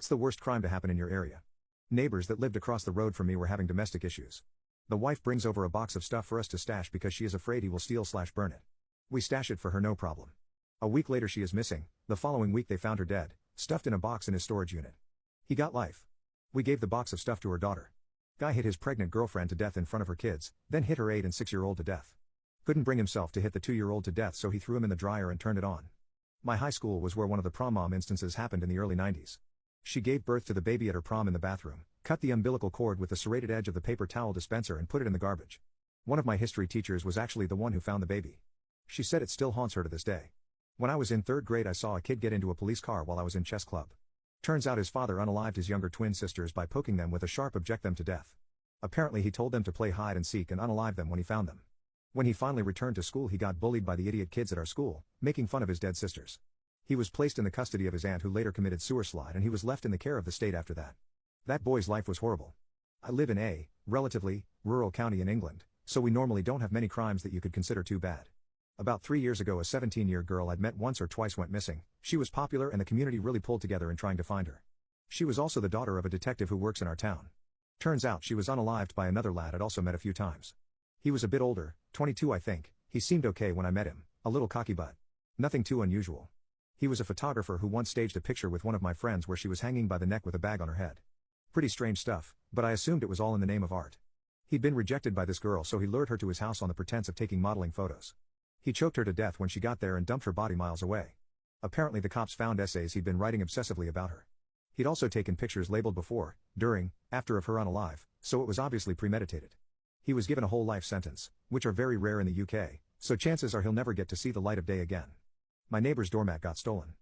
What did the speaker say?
It's the worst crime to happen in your area. Neighbors that lived across the road from me were having domestic issues. The wife brings over a box of stuff for us to stash because she is afraid he will steal/burn it. We stash it for her, no problem. A week later she is missing. The following week they found her dead, stuffed in a box in his storage unit. He got life. We gave the box of stuff to her daughter. Guy hit his pregnant girlfriend to death in front of her kids, then hit her 8 and 6-year-old to death. Couldn't bring himself to hit the 2-year-old to death, so he threw him in the dryer and turned it on. My high school was where one of the prom mom instances happened in the early 90s. She gave birth to the baby at her prom in the bathroom, cut the umbilical cord with the serrated edge of the paper towel dispenser and put it in the garbage. One of my history teachers was actually the one who found the baby. She said it still haunts her to this day. When I was in 3rd grade I saw a kid get into a police car while I was in chess club. Turns out his father unalived his younger twin sisters by poking them with a sharp object them to death. Apparently he told them to play hide and seek and unalive them when he found them. When he finally returned to school he got bullied by the idiot kids at our school, making fun of his dead sisters. He was placed in the custody of his aunt who later committed suicide and he was left in the care of the state after that. That boy's life was horrible. I live in a, relatively, rural county in England, so we normally don't have many crimes that you could consider too bad. About 3 years ago a 17-year girl I'd met once or twice went missing. She was popular and the community really pulled together in trying to find her. She was also the daughter of a detective who works in our town. Turns out she was unalived by another lad I'd also met a few times. He was a bit older, 22 I think. He seemed okay when I met him, a little cocky but nothing too unusual. He was a photographer who once staged a picture with one of my friends where she was hanging by the neck with a bag on her head. Pretty strange stuff, but I assumed it was all in the name of art. He'd been rejected by this girl so he lured her to his house on the pretense of taking modeling photos. He choked her to death when she got there and dumped her body miles away. Apparently the cops found essays he'd been writing obsessively about her. He'd also taken pictures labeled before, during, after of her unalive, so it was obviously premeditated. He was given a whole life sentence, which are very rare in the UK, so chances are he'll never get to see the light of day again. My neighbor's doormat got stolen.